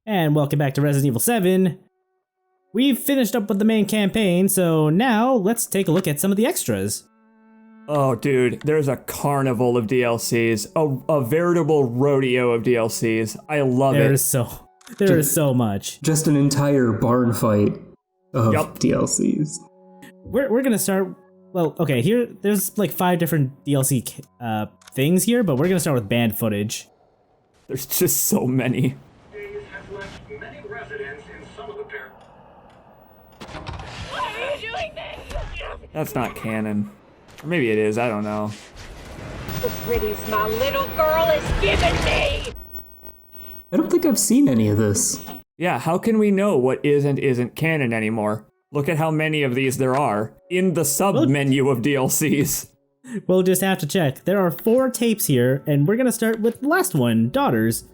And welcome back to Resident Evil 7. We've finished up with the main campaign, so now let's take a look at some of the extras. Oh, dude, there's a carnival of DLCs, a veritable rodeo of DLCs. I love it. There is so much. Just an entire barn fight of DLCs. We're gonna start. Well, okay. There's like 5 different DLC things here, but we're gonna start with banned footage. There's just so many. That's not canon. Or maybe it is, I don't know. The pretties my little girl is giving me! I don't think I've seen any of this. Yeah, how can we know what is and isn't canon anymore? Look at how many of these there are in the sub-menu of DLCs. We'll just have to check. There are 4 tapes here, and we're gonna start with the last one, Daughters.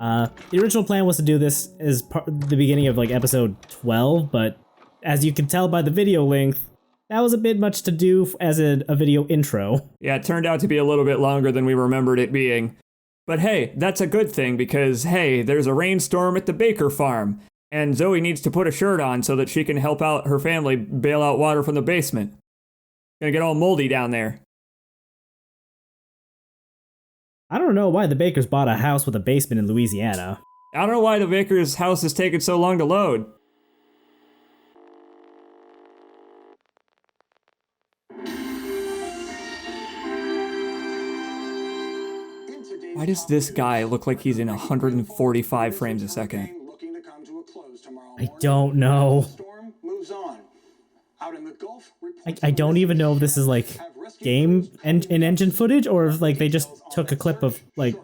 The original plan was to do this as the beginning of like episode 12, but as you can tell by the video length, that was a bit much to do as a video intro. Yeah, it turned out to be a little bit longer than we remembered it being. But hey, that's a good thing because, hey, there's a rainstorm at the Baker farm, and Zoe needs to put a shirt on so that she can help out her family bail out water from the basement. Gonna get all moldy down there. I don't know why the Bakers bought a house with a basement in Louisiana. I don't know why the Baker's house is taking so long to load. Why does this guy look like he's in 145 frames a second? I don't know. I don't even know if this is like game in-engine footage or if like they just took a clip of like.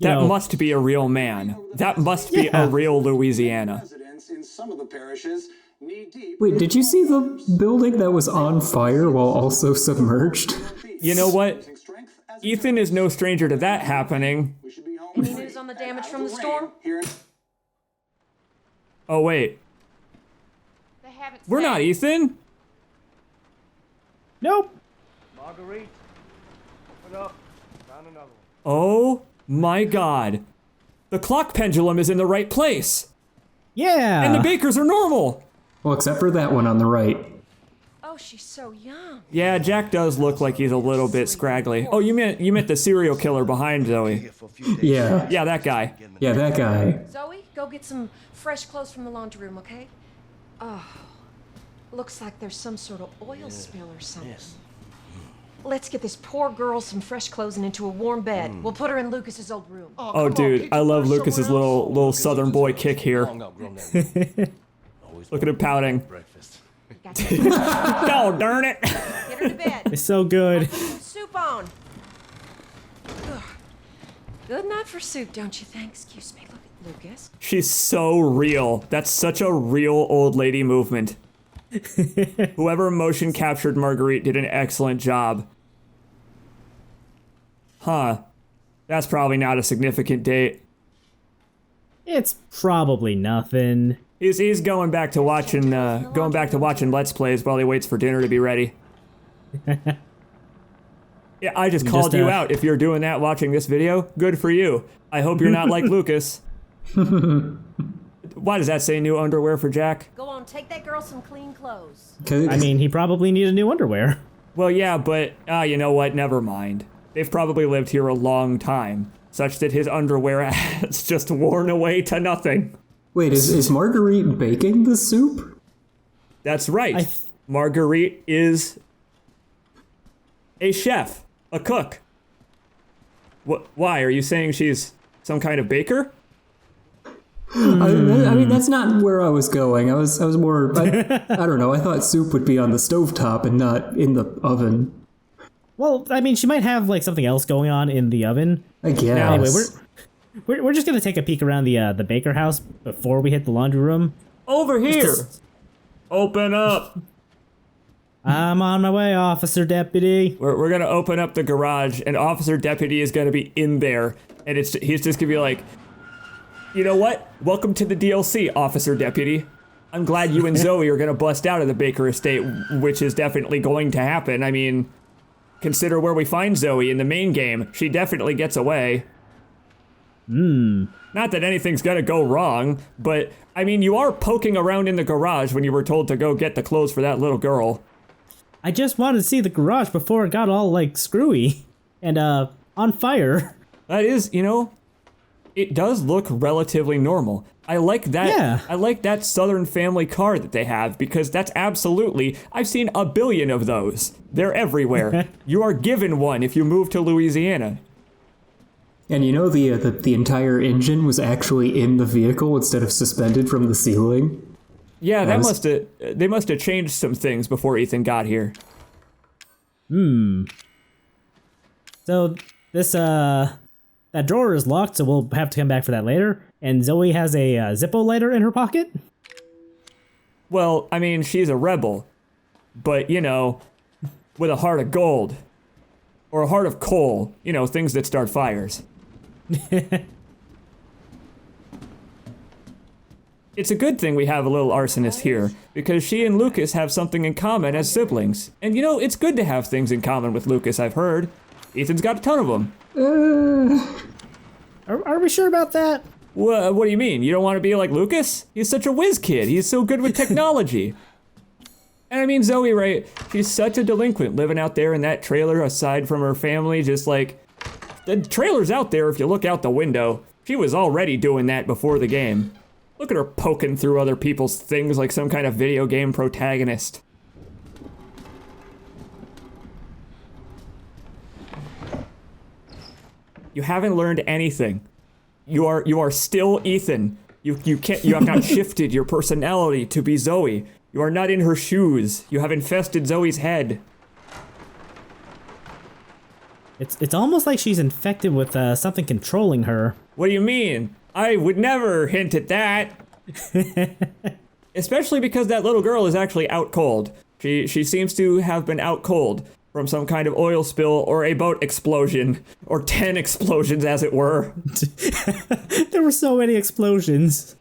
That must be a real man. That must be a real Louisiana. Wait, did you see the building that was on fire while also submerged? You know what? Ethan is no stranger to that happening. Any news on the damage from the storm? Oh, wait. We're not Ethan. Nope. Marguerite, open up. Found another one. Oh my god. The clock pendulum is in the right place. Yeah. And the Bakers are normal. Well, except for that one on the right. Oh, she's so young. Yeah, Jack does look like he's a little bit scraggly. Oh, you meant the serial killer behind Zoe. Yeah. Yeah, that guy. Yeah, that guy. Zoe, go get some fresh clothes from the laundry room, okay? Oh, looks like there's some sort of oil spill or something. Let's get this poor girl some fresh clothes and into a warm bed. We'll put her in Lucas's old room. Oh, dude, I love Lucas's little southern boy kick here. Look at him pouting. Oh, darn it. Get her to bed. It's so good. Soup on. Ugh. Good night for soup, don't you think? Excuse me, look at Lucas. She's so real. That's such a real old lady movement. Whoever motion captured Marguerite did an excellent job. Huh. That's probably not a significant date. It's probably nothing. He's going back to watching Let's Plays while he waits for dinner to be ready. Yeah, I just called you out. If you're doing that watching this video, good for you. I hope you're not like Lucas. Why does that say new underwear for Jack? Go on, take that girl some clean clothes. I mean, he probably needed new underwear. Well, yeah, but you know what? Never mind. They've probably lived here a long time, such that his underwear has just worn away to nothing. Wait, is Marguerite baking the soup? That's right. Marguerite is a chef, a cook. Why? Are you saying she's some kind of baker? I mean, that's not where I was going. I was more, I don't know, I thought soup would be on the stovetop and not in the oven. Well, I mean, she might have like something else going on in the oven. I guess. Anyway, we're just gonna take a peek around the Baker house before we hit the laundry room. Over here. Open up. I'm on my way, Officer Deputy. We're gonna open up the garage, and Officer Deputy is gonna be in there, and he's just gonna be like, you know what? Welcome to the DLC, Officer Deputy. I'm glad you and Zoe are gonna bust out of the Baker estate, which is definitely going to happen. I mean, consider where we find Zoe in the main game. She definitely gets away. Not that anything's gonna go wrong, but I mean, you are poking around in the garage when you were told to go get the clothes for that little girl. I just wanted to see the garage before it got all, like, screwy and, on fire. That is, you know, it does look relatively normal. I like that. Yeah. I like that Southern family car that they have because that's absolutely, I've seen a billion of those. They're everywhere. You are given one if you move to Louisiana. And you know the entire engine was actually in the vehicle instead of suspended from the ceiling? Yeah, they must have changed some things before Ethan got here. So this that drawer is locked, so we'll have to come back for that later. And Zoe has a Zippo lighter in her pocket. Well, I mean, she's a rebel, but you know, with a heart of gold or a heart of coal, you know, things that start fires. It's a good thing we have a little arsonist here, because she and Lucas have something in common as siblings. And you know, it's good to have things in common with Lucas, I've heard. Ethan's got a ton of them. Are we sure about that? What do you mean? You don't want to be like Lucas? He's such a whiz kid. He's so good with technology. And I mean, Zoe, right? She's such a delinquent living out there in that trailer aside from her family, just like... The trailer's out there if you look out the window. She was already doing that before the game. Look at her poking through other people's things like some kind of video game protagonist. You haven't learned anything. You are still Ethan. You have not shifted your personality to be Zoe. You are not in her shoes. You have infested Zoe's head. It's almost like she's infected with something controlling her. What do you mean? I would never hint at that. Especially because that little girl is actually out cold. She seems to have been out cold from some kind of oil spill or a boat explosion, or 10 explosions as it were. There were so many explosions.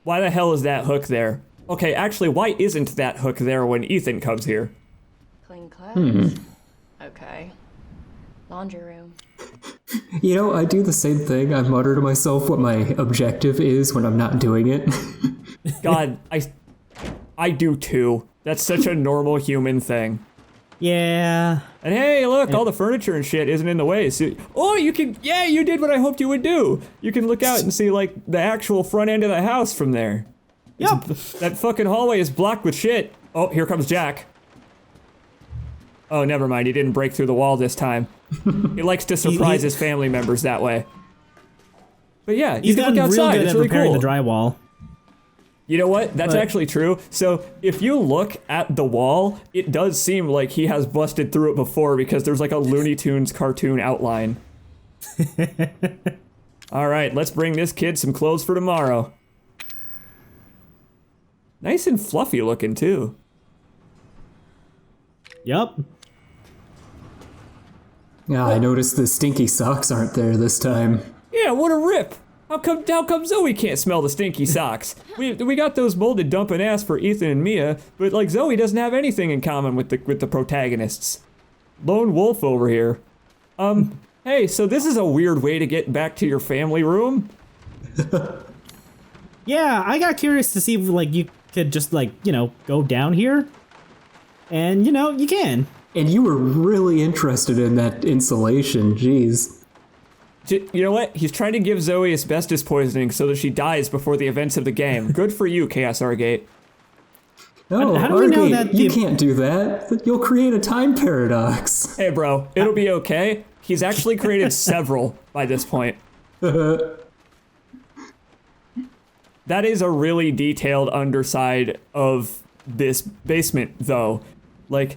Why the hell is that hook there? Okay, actually, why isn't that hook there when Ethan comes here? Clean clothes. Okay. Laundry room. You know, I do the same thing. I mutter to myself what my objective is when I'm not doing it. God, I do too. That's such a normal human thing. Yeah. And hey, look, all the furniture and shit isn't in the way. So, you did what I hoped you would do. You can look out and see, like, the actual front end of the house from there. Yep. That fucking hallway is blocked with shit. Oh, here comes Jack. Oh, never mind. He didn't break through the wall this time. He likes to surprise his family members that way. But yeah, you can look outside. Real good it's at really repairing cool. the drywall. You know what? That's actually true. So if you look at the wall, it does seem like he has busted through it before because there's like a Looney Tunes cartoon outline. All right, let's bring this kid some clothes for tomorrow. Nice and fluffy looking too. Yup. Yeah, I noticed the stinky socks aren't there this time. Yeah, what a rip. How come Zoe can't smell the stinky socks? We got those molded dumping ass for Ethan and Mia, but like Zoe doesn't have anything in common with the protagonists. Lone wolf over here. Hey, so this is a weird way to get back to your family room? Yeah, I got curious to see if, like, you could just, like, you know, go down here. And, you know, you can. And you were really interested in that insulation, jeez. You know what? He's trying to give Zoe asbestos poisoning so that she dies before the events of the game. Good for you, ChaosArgate. No, How do we know Argate, that you can't do that. You'll create a time paradox. Hey, bro, it'll be okay. He's actually created several by this point. That is a really detailed underside of this basement, though. Like,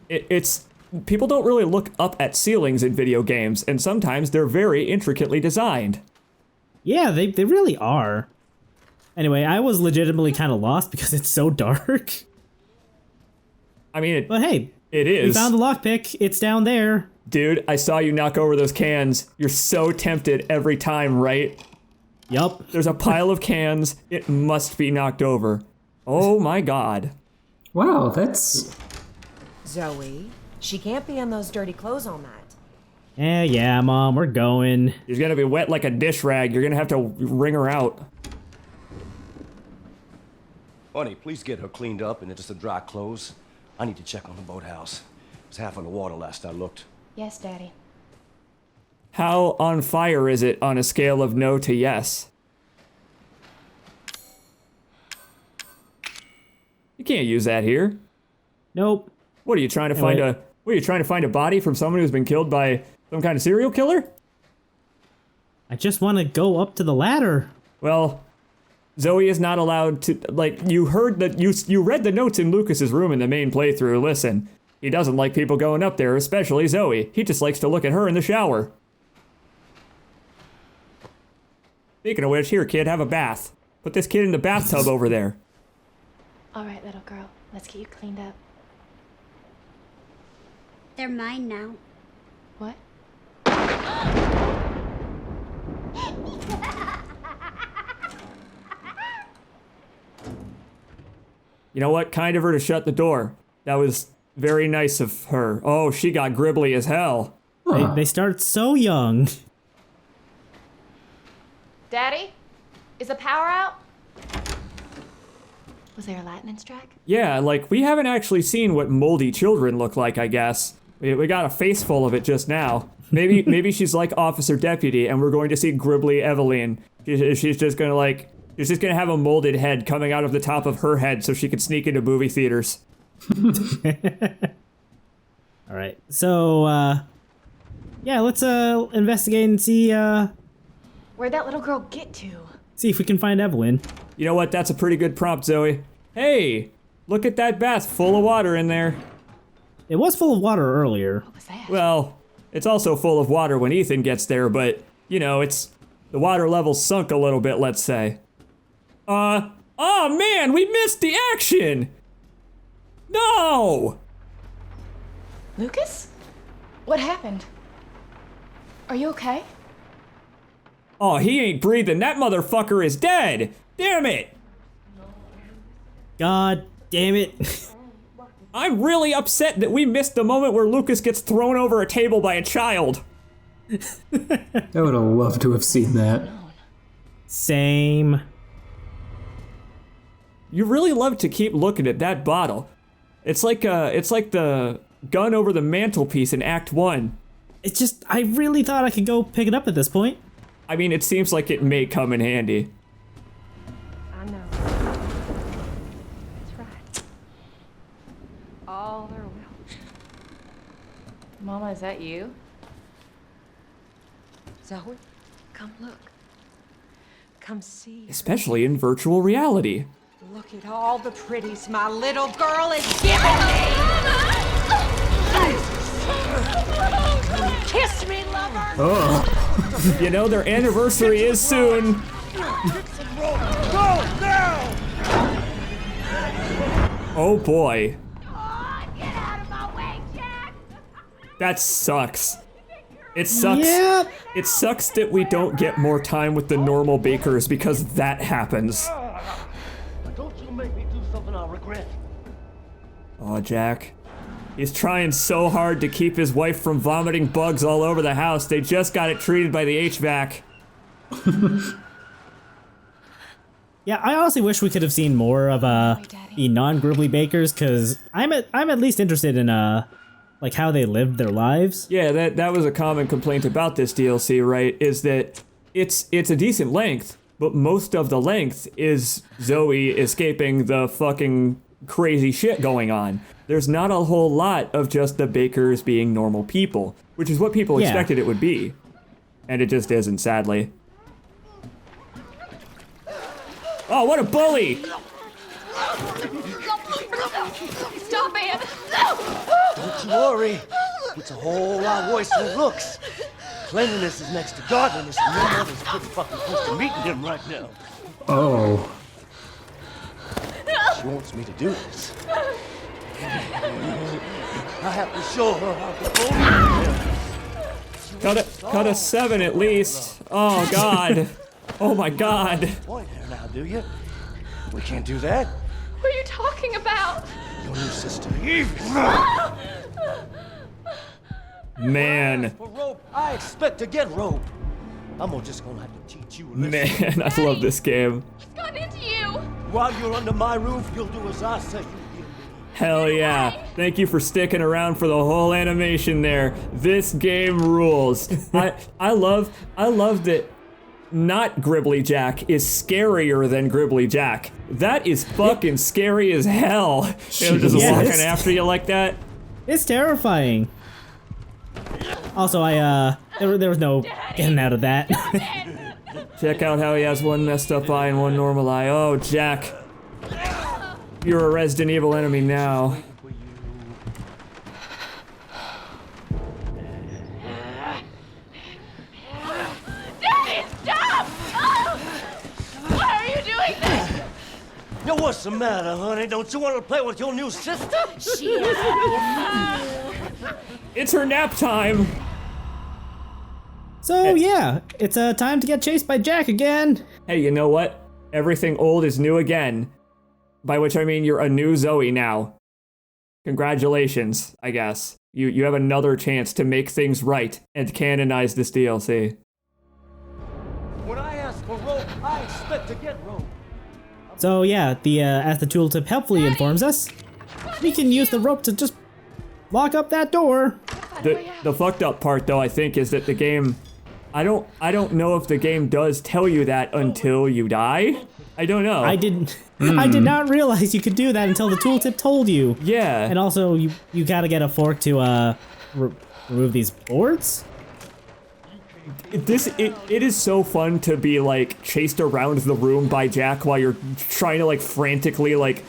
it's... People don't really look up at ceilings in video games, and sometimes they're very intricately designed. Yeah, they really are. Anyway, I was legitimately kind of lost because it's so dark. I mean, But hey, it is. we found the lockpick. It's down there. Dude, I saw you knock over those cans. You're so tempted every time, right? Yup. There's a pile of cans. It must be knocked over. Oh my god. Wow, that's... Zoe, she can't be in those dirty clothes all night. Yeah, Mom, we're going. She's gonna be wet like a dish rag. You're gonna have to wring her out. Honey, please get her cleaned up and into some dry clothes. I need to check on the boathouse. It was half on the water last I looked. Yes, Daddy. How on fire is it on a scale of no to yes? You can't use that here. Nope. What are you trying to find Anyway. What are you trying to find a body from someone who's been killed by some kind of serial killer? I just want to go up to the ladder. Well, Zoe is not allowed to, like, you heard that, you read the notes in Lucas's room in the main playthrough. Listen, he doesn't like people going up there, especially Zoe. He just likes to look at her in the shower. Speaking of which, here, kid, have a bath. Put this kid in the bathtub over there. All right, little girl. Let's get you cleaned up. They're mine now. What? You know what? Kind of her to shut the door. That was very nice of her. Oh, she got gribbly as hell. They start so young. Daddy? Is the power out? Was there a lightning strike? Yeah, like, we haven't actually seen what moldy children look like, I guess. We got a face full of it just now. Maybe she's like Officer Deputy, and we're going to see gribbly Eveline. She's just gonna, like, she's just gonna have a molded head coming out of the top of her head so she can sneak into movie theaters. All right. So, yeah, let's investigate and see Where'd that little girl get to? see if we can find Evelyn. You know what? That's a pretty good prompt, Zoe. Hey, look at that bath full of water in there. It was full of water earlier. What was that? Well, it's also full of water when Ethan gets there, but, you know, it's, the water level sunk a little bit, let's say. Oh man, we missed the action! No! Lucas? What happened? Are you okay? Oh, he ain't breathing. That motherfucker is dead. Damn it. God damn it. I'm really upset that we missed the moment where Lucas gets thrown over a table by a child. I would have loved to have seen that. Same. You really love to keep looking at that bottle. It's like the gun over the mantelpiece in Act 1. It's just, I really thought I could go pick it up at this point. I mean, it seems like it may come in handy. I know. That's right. All there will. Mama, is that you? Zoe, come look. Come see. Especially in virtual reality. Look at all the pretties my little girl is giving me! Kiss me, lover! You know, their anniversary is soon. Oh boy. Get out of my way, Jack! That sucks. It sucks. Yep. It sucks that we don't get more time with the normal bakers because that happens. Don't you make me do something I'll regret. Oh, Jack. He's trying so hard to keep his wife from vomiting bugs all over the house. They just got it treated by the HVAC. Yeah, I honestly wish we could have seen more of Daddy. the non-gribbly bakers, because I'm at least interested in like how they lived their lives. Yeah, that was a common complaint about this DLC, right? Is that it's a decent length, but most of the length is Zoe escaping the fucking crazy shit going on. There's not a whole lot of just the bakers being normal people, which is what people Yeah. expected it would be. And it just isn't, sadly. Oh, what a bully! Stop it! Don't you worry. It's a whole lot worse than it looks. Cleanliness is next to godliness, and your mother's pretty fucking close to meeting him right now. Oh. She wants me to do this. I have to show her how to hold Cut a 7 at least. Oh god. Oh my god. Point here now, do you? We can't do that. What are you talking about? Your new sister, Eve. Man. For rope, I expect to get rope. Just gonna have to teach you a lesson. Man, I love this game. He's gone into you. While you're under my roof, you'll do as I say you will. Hell yeah. Thank you for sticking around for the whole animation there. This game rules. I love that not Gribbly Jack is scarier than Gribbly Jack. That is fucking scary as hell. Just Yeah, walking it's- after you like that. It's terrifying. Also, there was no getting out of that. Check out how he has one messed up eye and one normal eye. Oh, Jack. You're a Resident Evil enemy now. Daddy, stop! Oh! Why are you doing this? Yo, what's the matter, honey? Don't you want to play with your new sister? She is. It's her nap time. So yeah, it's time to get chased by Jack again. Hey, you know what? Everything old is new again. By which I mean you're a new Zoe now. Congratulations, I guess. You have another chance to make things right and canonize this DLC. When I ask for rope, I expect to get rope. So yeah, as the tooltip helpfully informs us, we can use the rope to just lock up that door. The fucked up part though, I think, is that the game, I don't know if the game does tell you that until you die. I don't know. I did not realize you could do that until the tooltip told you. Yeah. And also, you gotta get a fork to remove these boards. It is so fun to be like chased around the room by Jack while you're trying to like frantically like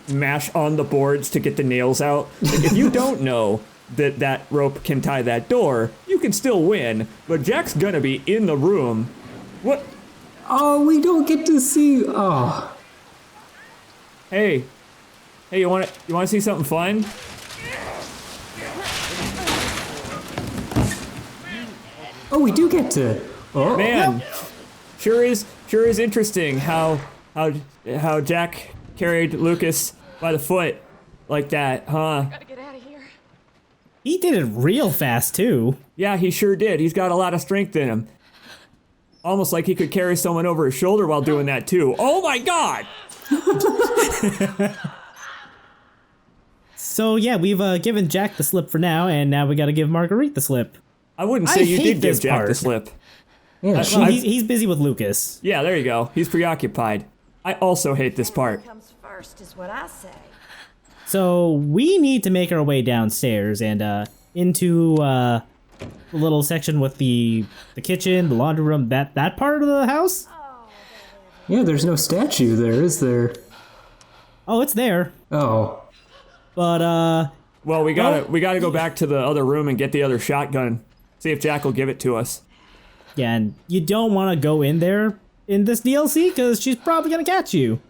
mash on the boards to get the nails out. Like, if you don't know that rope can tie that door, you can still win, but Jack's gonna be in the room. What? Oh, we don't get to see. Oh. Hey, you wanna see something fun? Oh, we do get to. Oh. Man, sure is interesting how Jack carried Lucas by the foot like that, huh? Gotta get out of here. He did it real fast too. Yeah, he sure did. He's got a lot of strength in him. Almost like he could carry someone over his shoulder while doing that too. Oh my god! So yeah, we've given Jack the slip for now, and now we gotta give Marguerite the slip. I wouldn't say you hate did give this Jack the part. slip. Yeah, Well, he's busy with Lucas. Yeah, there you go. He's preoccupied. I also hate this part. Comes first is what I say. So we need to make our way downstairs and into the little section with the kitchen, the laundry room, that part of the house. yeah, there's no statue there, is there? Oh, it's there. Oh. But Well, we gotta go back to the other room and get the other shotgun. See if Jack will give it to us. yeah, and you don't want to go in there in this DLC because she's probably gonna catch you.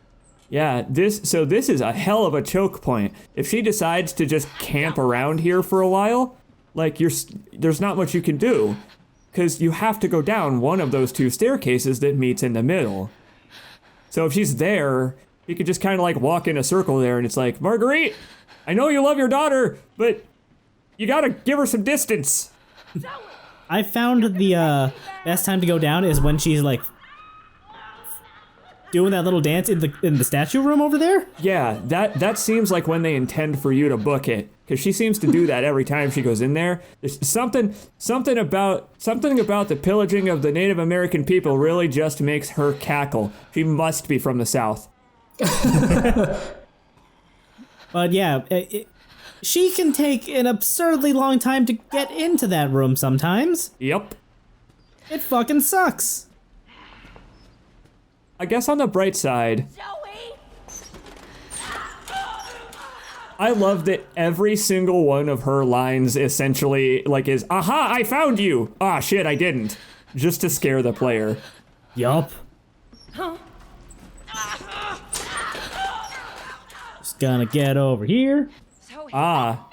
Yeah, this is a hell of a choke point. If she decides to just camp around here for a while, like there's not much you can do, because you have to go down one of those two staircases that meets in the middle. So if she's there, you could just kind of like walk in a circle there, and it's like, Marguerite, I know you love your daughter, but you gotta give her some distance. I found the best time to go down is when she's like doing that little dance in the statue room over there. Yeah, that seems like when they intend for you to book it, because she seems to do that every time she goes in there. There's something about the pillaging of the Native American people really just makes her cackle. She must be from the South. But yeah, she can take an absurdly long time to get into that room sometimes. Yep. It fucking sucks. I guess on the bright side, I love that every single one of her lines essentially like is, aha, I found you! Ah, shit, I didn't. Just to scare the player. Yup. Just gonna get over here. Ah,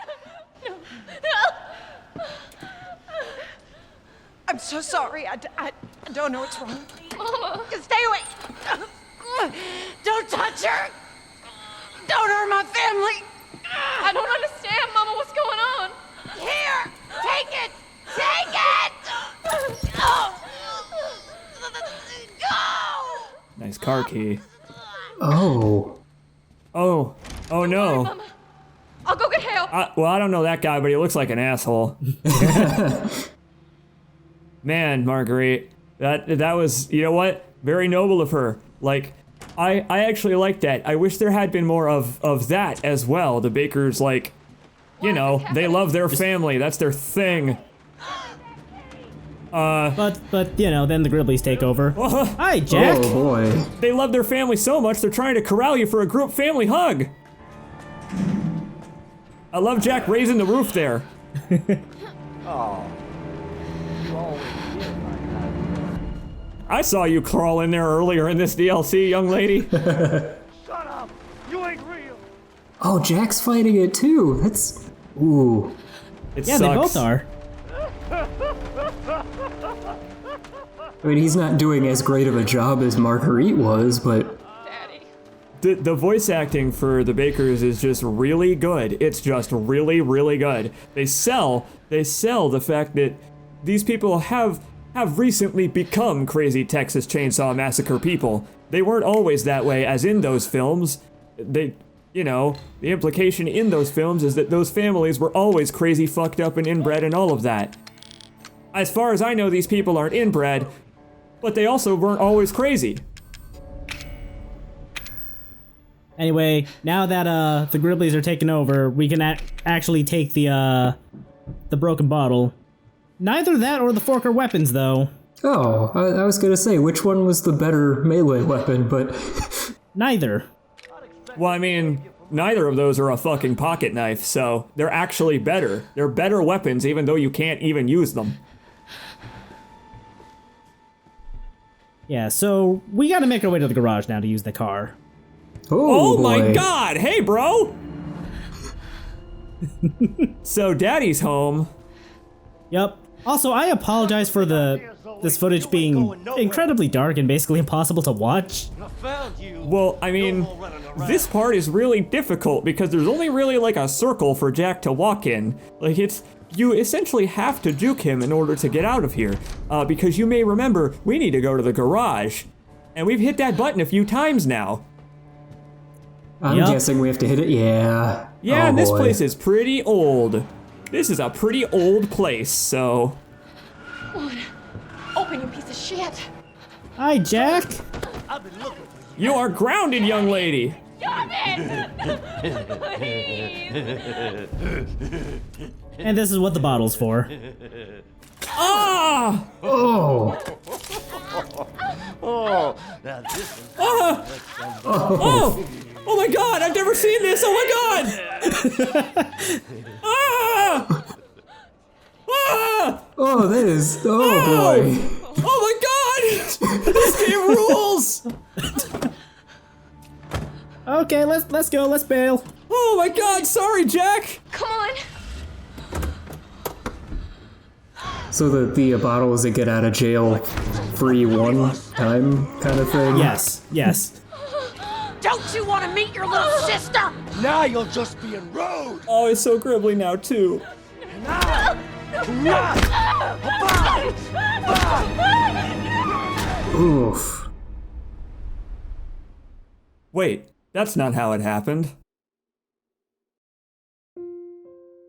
I'm so sorry. I don't know what's wrong. Mama. Stay away. Don't touch her. Don't hurt my family. I don't understand, Mama. What's going on? Here, take it. Nice car key. Oh. Oh no. Mama. I'll go get help. Well, I don't know that guy, but he looks like an asshole. Man, Marguerite, that was, you know what? Very noble of her. Like, I actually like that. I wish there had been more of that as well. The Bakers, like, you know, they love their family. That's their thing. But you know, then the Gribblies take over. Hi, Jack. Oh boy. They love their family so much, they're trying to corral you for a group family hug. I love Jack raising the roof there. Oh. You always did like that. I saw you crawl in there earlier in this DLC, young lady. Shut up! You ain't real! Oh, Jack's fighting it too. That's... Ooh. It Yeah, sucks. they both are. I mean, he's not doing as great of a job as Marguerite was, but... The voice acting for the Bakers is just really good. It's just really, really good. They sell the fact that these people have recently become crazy Texas Chainsaw Massacre people. They weren't always that way, as in those films. They, you know, the implication in those films is that those families were always crazy, fucked up, and inbred and all of that. As far as I know, these people aren't inbred, but they also weren't always crazy. Anyway, now that the Gribblies are taking over, we can actually take the broken bottle. Neither that or the fork are weapons, though. Oh, I was gonna say, which one was the better melee weapon, but... Neither. Well, I mean, neither of those are a fucking pocket knife, so they're actually better. They're better weapons, even though you can't even use them. Yeah, so we gotta make our way to the garage now to use the car. Oh my boy. god, hey bro! So daddy's home. Yep. Also, I apologize for this footage being incredibly dark and basically impossible to watch. I found you. Well, I mean, this part is really difficult because there's only really like a circle for Jack to walk in. Like you essentially have to juke him in order to get out of here. Because you may remember, we need to go to the garage. And we've hit that button a few times now. I'm Yup. guessing we have to hit it, yeah. Yeah, Oh, and this boy. place is pretty old. This is a pretty old place, so... Open, you piece of shit. Hi, Jack. I've been looking for you. You are grounded, young lady. Stop it! Please! And this is what the bottle's for. Ah! Oh! Oh, now this is Ah! Oh! Oh my god, I've never seen this! Oh my god! Ah! Ah! Oh, that is... Oh, boy. Oh my god! This game rules! Okay, let's go. Let's bail. Oh my god, sorry, Jack! Come on. So the bottle is a get out of jail free one time kind of thing? Yes. Yes. Don't you want to meet your little sister? now you're just being rude. Oh, it's so gribbly now, too. Oof. Wait, that's not how it happened.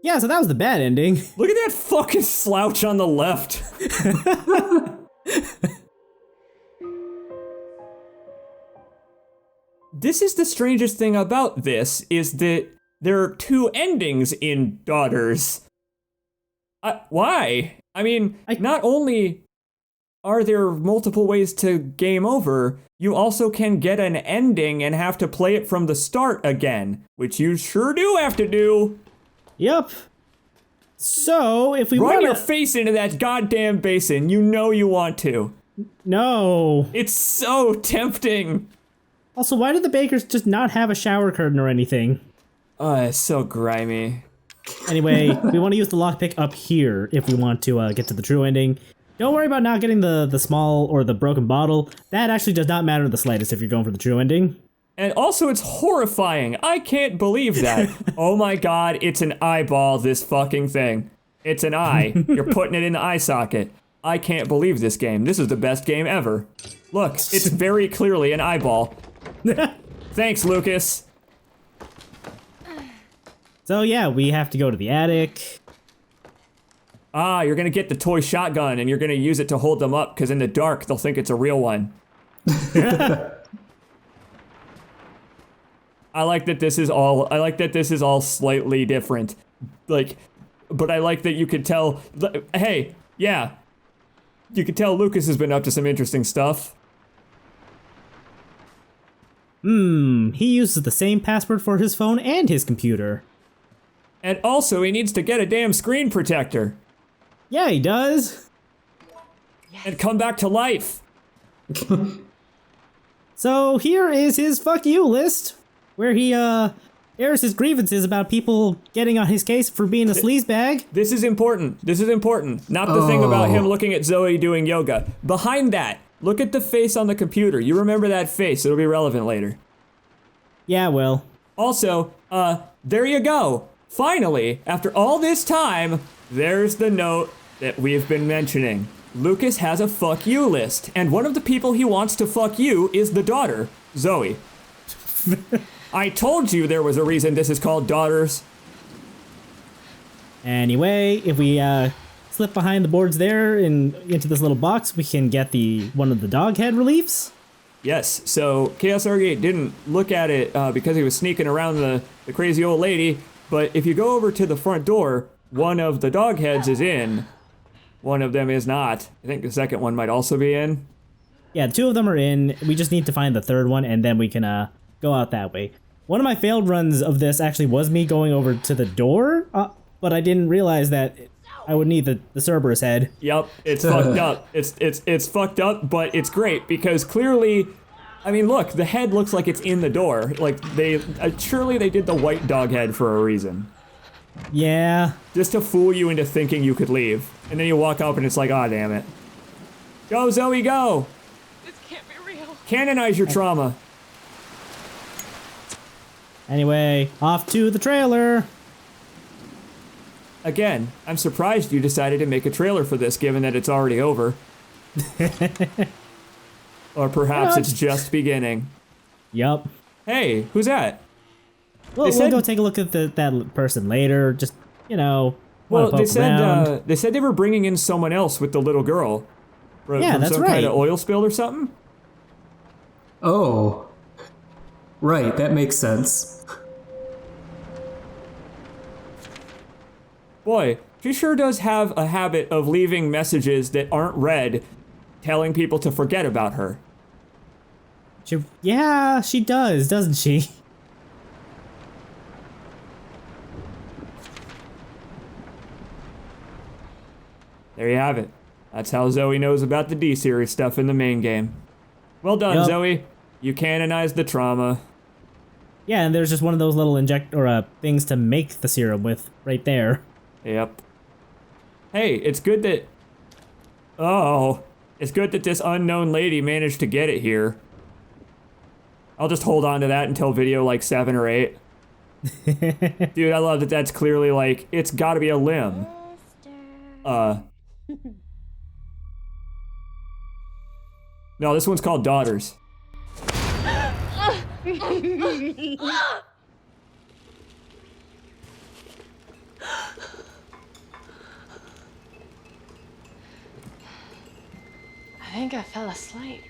Yeah, so that was the bad ending. Look at that fucking slouch on the left. This is the strangest thing about this, is that there are two endings in Daughters. Why? I mean, not only are there multiple ways to game over, you also can get an ending and have to play it from the start again, which you sure do have to do. Yep. So, if we Run want your face into that goddamn basin, you know you want to. No. It's so tempting. Also, why did the bakers just not have a shower curtain or anything? It's so grimy. Anyway, we want to use the lockpick up here if we want to get to the true ending. Don't worry about not getting the small or the broken bottle. That actually does not matter the slightest if you're going for the true ending. And also, it's horrifying. I can't believe that. Oh my god, it's an eyeball, this fucking thing. It's an eye. You're putting it in the eye socket. I can't believe this game. This is the best game ever. Look, it's very clearly an eyeball. Thanks, Lucas. So yeah, we have to go to the attic. Ah, you're gonna get the toy shotgun and you're gonna use it to hold them up, because in the dark, they'll think it's a real one. I like that this is all slightly different. Like, but I like that you could tell, hey, yeah. You could tell Lucas has been up to some interesting stuff. He uses the same password for his phone and his computer. And also, he needs to get a damn screen protector. Yeah, he does. And come back to life. So here is his fuck you list, where he airs his grievances about people getting on his case for being a sleazebag. This is important. This is important. Not the thing about him looking at Zoe doing yoga. Behind that, look at the face on the computer. You remember that face. It'll be relevant later. Yeah, well. Also, there you go. Finally, after all this time, there's the note that we've been mentioning. Lucas has a fuck you list, and one of the people he wants to fuck you is the daughter, Zoe. I told you there was a reason this is called Daughters. Anyway, if we slip behind the boards there and into this little box, we can get one of the dog head reliefs. Yes, so ChaosArgate didn't look at it because he was sneaking around the crazy old lady, but if you go over to the front door, one of the dog heads is in. One of them is not. I think the second one might also be in. Yeah, 2 of them are in. We just need to find the third one, and then we can go out that way. One of my failed runs of this actually was me going over to the door, but I didn't realize that I would need the Cerberus head. Yep, it's fucked up. It's fucked up, but it's great because clearly, I mean, look, the head looks like it's in the door. Like surely they did the white dog head for a reason. Yeah. Just to fool you into thinking you could leave, and then you walk up and it's like, ah, damn it. Go, Zoe, go. This can't be real. Canonize your trauma. Anyway, off to the trailer. Again, I'm surprised you decided to make a trailer for this, given that it's already over. Or perhaps it's just beginning. Yup. Hey, who's that? We'll go take a look at that person later. Just, you know, well, they said they were bringing in someone else with the little girl. From that's some right. kind of oil spill or something? Oh. Right, that makes sense. Boy, she sure does have a habit of leaving messages that aren't read, telling people to forget about her. Yeah, she does, doesn't she? There you have it. That's how Zoe knows about the D-series stuff in the main game. Well done, Yep. Zoe. You canonized the trauma. Yeah, and there's just one of those little things to make the serum with right there. Yep. Hey, it's good that... Oh, it's good that this unknown lady managed to get it here. I'll just hold on to that until video like 7 or 8. Dude, I love that that's clearly like, it's gotta be a limb. No, this one's called Daughters. I think I fell asleep.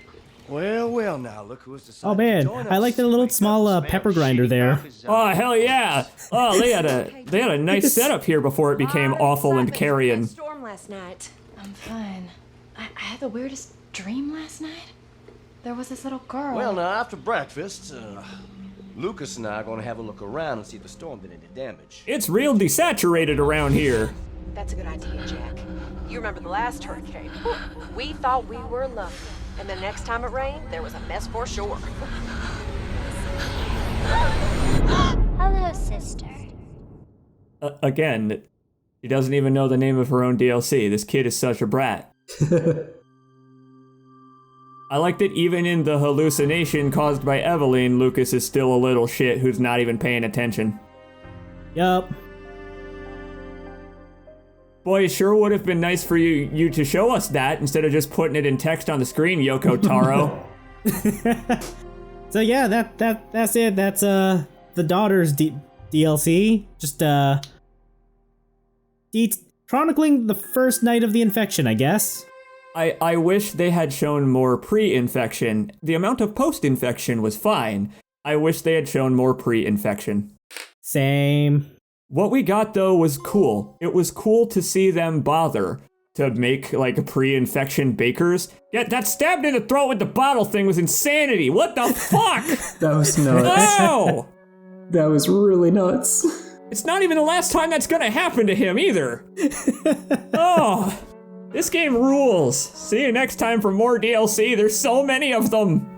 Well, now look who's decided Oh to man, join I us. like the little small pepper grinder there. Oh, hell yeah! Oh, they had a nice setup here before it became awful and carrion. Storm last night. I'm fine. I had the weirdest dream last night. There was this little girl. Well, now after breakfast, Lucas and I are going to have a look around and see if the storm did any damage. It's real desaturated around here. That's a good idea, Jack. You remember the last hurricane? We thought we were lucky, and the next time it rained, there was a mess for sure. Hello, sister. Again, she doesn't even know the name of her own DLC. This kid is such a brat. I like that even in the hallucination caused by Evelyn, Lucas is still a little shit who's not even paying attention. Yup. Boy, it sure would have been nice for you to show us that instead of just putting it in text on the screen, Yoko Taro. So yeah, that's it. That's the Daughters DLC. Just chronicling the first night of the infection, I guess. I wish they had shown more pre-infection. The amount of post-infection was fine. I wish they had shown more pre-infection. Same. What we got, though, was cool. It was cool to see them bother to make, like, pre-infection bakers. Yeah, that stabbed in the throat with the bottle thing was insanity. What the fuck? That was nuts. No! That was really nuts. It's not even the last time that's gonna happen to him, either. Oh, this game rules. See you next time for more DLC. There's so many of them.